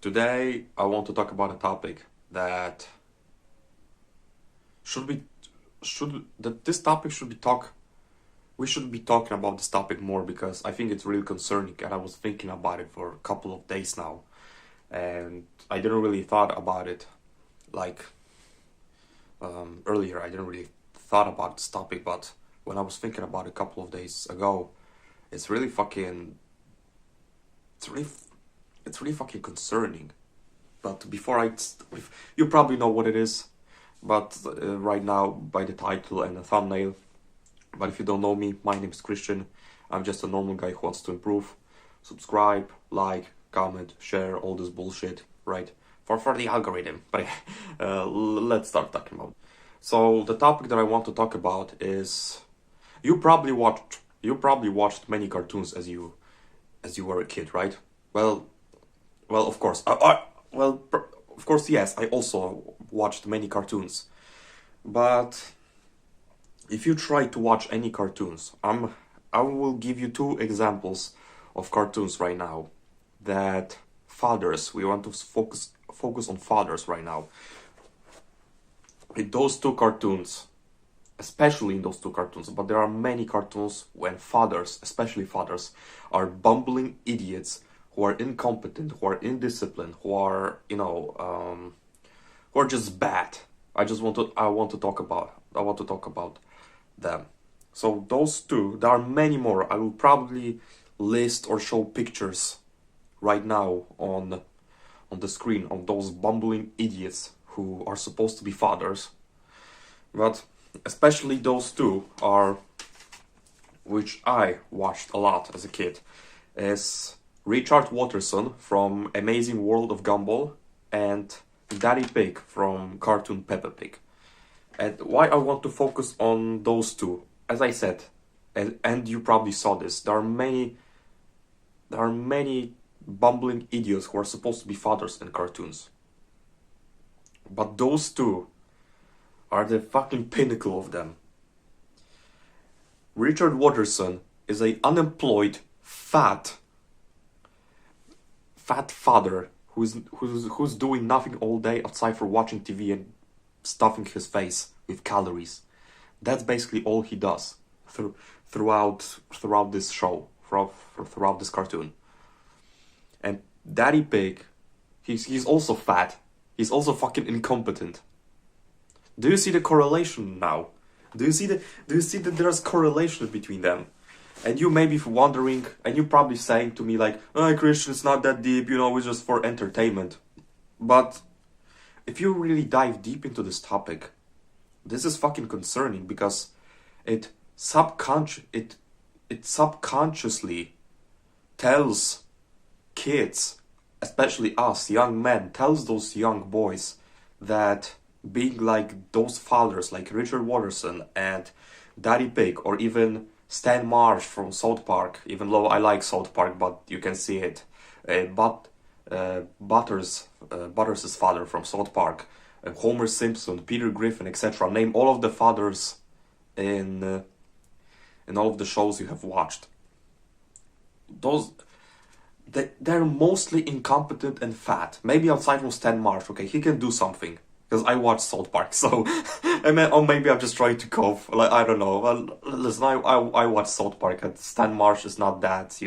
Today I want to talk about a topic that this topic should be we should be talking about this topic more because I think it's really concerning and I was thinking about it for a couple of days now and I didn't really thought about it like earlier. I didn't really thought about this topic, but when I was thinking about it a couple of days ago, it's really fucking it's really it's really fucking concerning. But you probably know what it is, but right now by the title and the thumbnail. But if you don't know me, my name is Christian. I'm just a normal guy who wants to improve. Subscribe, like, comment, share, all this bullshit, right? For the algorithm. But let's start talking about. So the topic that I want to talk about is you probably watched many cartoons as you were a kid, right? Well, of course. Of course, yes. I also watched many cartoons, but if you try to watch any cartoons, I will give you two examples of cartoons right now that fathers. We want to focus on fathers right now. In those two cartoons, especially in those two cartoons, but there are many cartoons when fathers, especially fathers, are bumbling idiots who are incompetent, who are indisciplined, who are who are just bad. I want to talk about them. So those two, there are many more. I will probably list or show pictures right now on the screen of those bumbling idiots who are supposed to be fathers. But especially those two are, which I watched a lot as a kid, is Richard Watterson from Amazing World of Gumball and Daddy Pig from Cartoon Peppa Pig. And why I want to focus on those two, as I said, and you probably saw this, there are many bumbling idiots who are supposed to be fathers in cartoons. But those two are the fucking pinnacle of them. Richard Watterson is a unemployed, fat father who's doing nothing all day outside for watching TV and stuffing his face with calories. That's basically all he does throughout this show, throughout this cartoon. And Daddy Pig, he's also fat. He's also fucking incompetent. Do you see the correlation now? Do you see that there's correlation between them? And you may be wondering, and you're probably saying to me like, "Oh, Christian, it's not that deep, it's just for entertainment." But if you really dive deep into this topic, this is fucking concerning because it subconsciously tells kids, especially us, young men, tells those young boys that being like those fathers like Richard Watterson and Daddy Pig, or even Stan Marsh from South Park, even though I like South Park, but you can see it, Butters' father from South Park, Homer Simpson, Peter Griffin, etc. Name all of the fathers in all of the shows you have watched. They're mostly incompetent and fat. Maybe outside from Stan Marsh, okay, he can do something. Because I watch South Park, so or maybe I'm just trying to cope. Like, I don't know. Well, listen, I watch South Park, and Stan Marsh is not that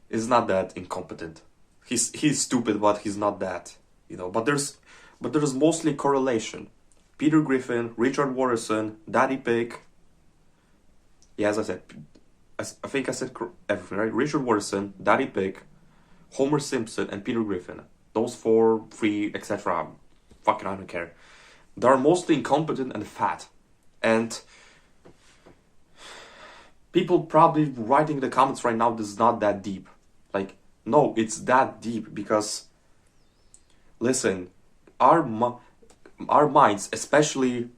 is not that incompetent. He's stupid, but he's not that, But there's mostly correlation. Peter Griffin, Richard Watterson, Daddy Pig. Yeah, as I said, I think I said everything right. Richard Watterson, Daddy Pig, Homer Simpson, and Peter Griffin. Those 4, 3, etc. Fucking I don't care. They are mostly incompetent and fat. And people probably writing in the comments right now, this is not that deep. Like, no, it's that deep because, listen, our minds, especially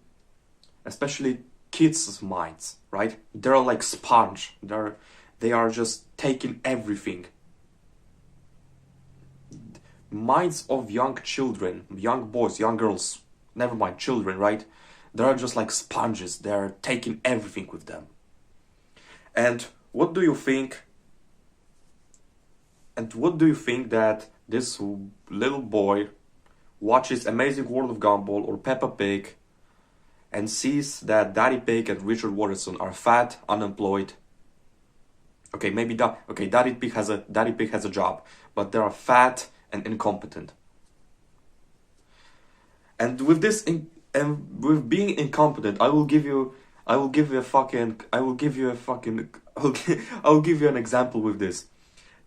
kids' minds, right? They're like sponge. They are just taking everything. Minds of young children, young boys, young girls, never mind, children, right? They're just like sponges. They're taking everything with them. And what do you think And what do you think that this little boy watches Amazing World of Gumball or Peppa Pig and sees that Daddy Pig and Richard Watterson are fat, unemployed. Okay, maybe that. Okay, Daddy Pig has a job, but they are fat and incompetent. And with this, and with being incompetent, I will give you a fucking, I will give you a fucking, I will give you an example with this.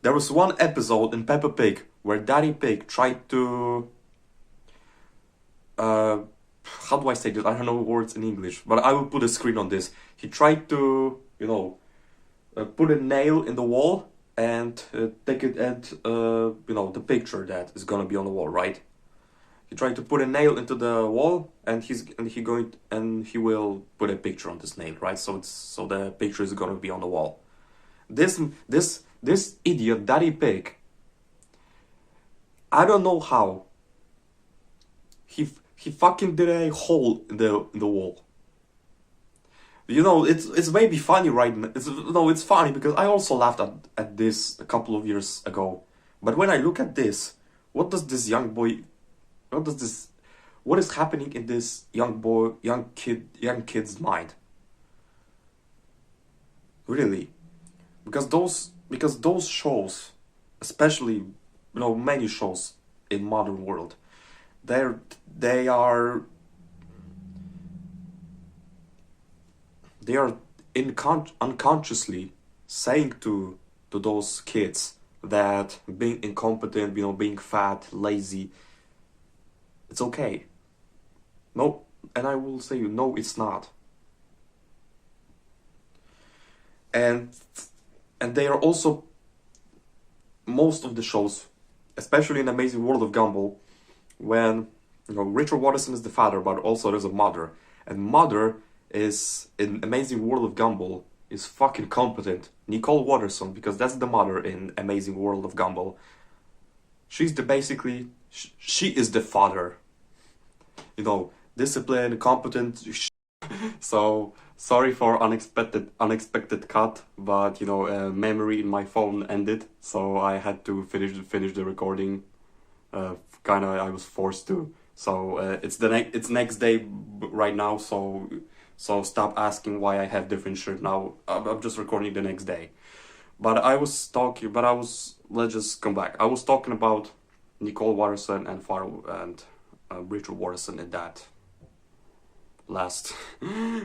There was one episode in Peppa Pig where Daddy Pig tried to, how do I say this? I don't know words in English, but I will put a screen on this. He tried to, put a nail in the wall and take it and, the picture that is gonna be on the wall, right? He tried to put a nail into the wall, and he will put a picture on this nail, right? So the picture is gonna be on the wall. This idiot Daddy Pig, I don't know how. He fucking did a hole in the wall. It's maybe funny right now. It's funny because I also laughed at this a couple of years ago. But when I look at this, what is happening in this young kid's mind? Really? Because those shows, especially, many shows in modern world, they are unconsciously saying to those kids that being incompetent, being fat, lazy, it's okay. No, and I will say no, it's not. And they are also, most of the shows, especially in Amazing World of Gumball, when Richard Watterson is the father, but also there's a mother, and mother is in Amazing World of Gumball is fucking competent. Nicole Watterson, because that's the mother in Amazing World of Gumball. She is the father. Disciplined, competent. So sorry for unexpected cut, but memory in my phone ended, so I had to finish the recording. I was forced to. So it's next day right now. So stop asking why I have different shirt now. I'm just recording the next day. Let's just come back. I was talking about Nicole Watterson and Richard Watterson in that last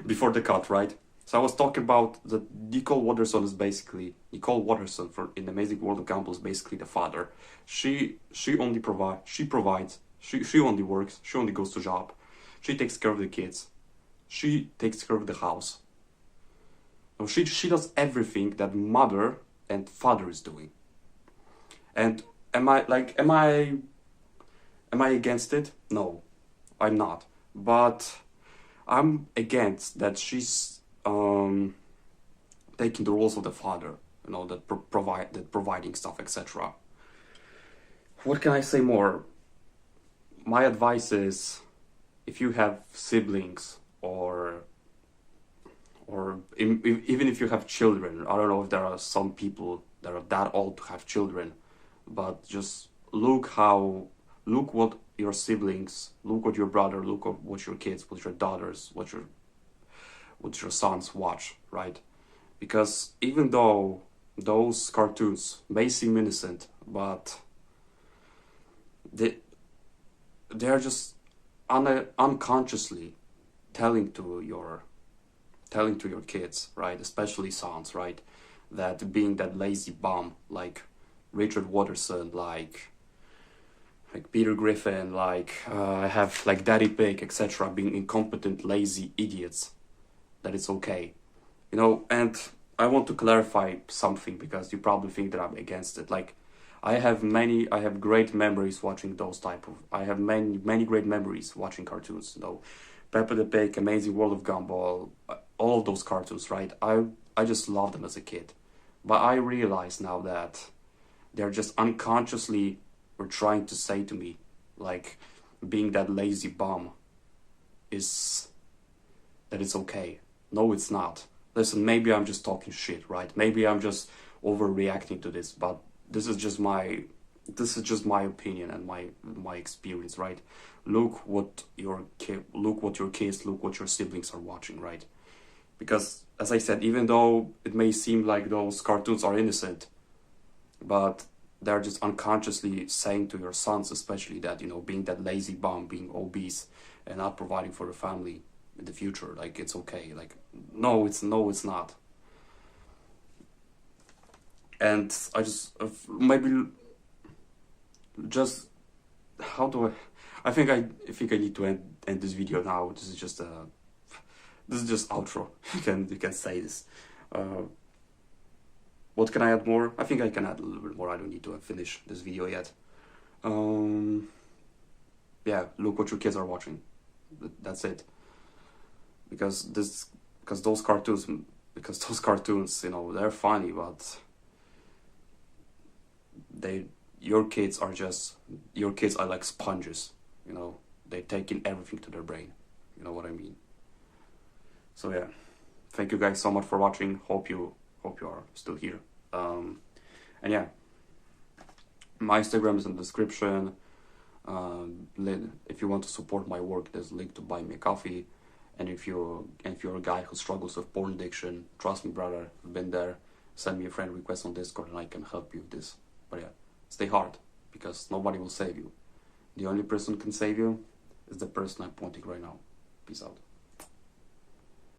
before the cut, right? So I was talking about that Nicole Watterson for in Amazing World of Gumball is basically the father. She only provides. She only works. She only goes to job. She takes care of the kids. She takes care of the house. So she does everything that mother and father is doing. And am I against it? No, I'm not. But I'm against that she's taking the roles of the father, that providing stuff, etc. What can I say more? My advice is, if you have siblings or even if you have children, I don't know if there are some people that are that old to have children, but just look what your siblings, look what your brother, look what your kids, what your daughters, what your sons watch, right? Because even though those cartoons may seem innocent, but they're just unconsciously telling to your kids, right? Especially sons, right? That being that lazy bum, like Richard Watterson, like Peter Griffin, like Daddy Pig, etc., being incompetent, lazy idiots, that it's okay. And I want to clarify something, because you probably think that I'm against it. I have great memories watching I have many great memories watching cartoons, Peppa the Pig, Amazing World of Gumball, all of those cartoons, right? I just loved them as a kid. But I realize now that they're just unconsciously were trying to say to me, being that lazy bum that it's okay. No, it's not. Listen, maybe I'm just talking shit, right? Maybe I'm just overreacting to this, but this is just my opinion and my experience, right? Look what your kids, look what your siblings are watching, right? Because as I said, even though it may seem like those cartoons are innocent, but they're just unconsciously saying to your sons, especially, that, you know, being that lazy bum, being obese, and not providing for the family in the future, like, it's okay. Like, no, it's not. And I just maybe just how do I think I need to end this video now. This is just outro. You can say this. What can I add more? I think I can add a little bit more. I don't need to finish this video yet. Yeah, look what your kids are watching. That's it. Because those cartoons, you know, they're funny, but your kids are like sponges, you know. They take in everything to their brain. You know what I mean? So yeah, thank you guys so much for watching. Hope you are still here. And yeah, my Instagram is in the description. If you want to support my work, there's a link to buy me a coffee. And if you're a guy who struggles with porn addiction, trust me, brother, I've been there. Send me a friend request on Discord and I can help you with this. But yeah, stay hard, because nobody will save you. The only person who can save you is the person I'm pointing right now. Peace out.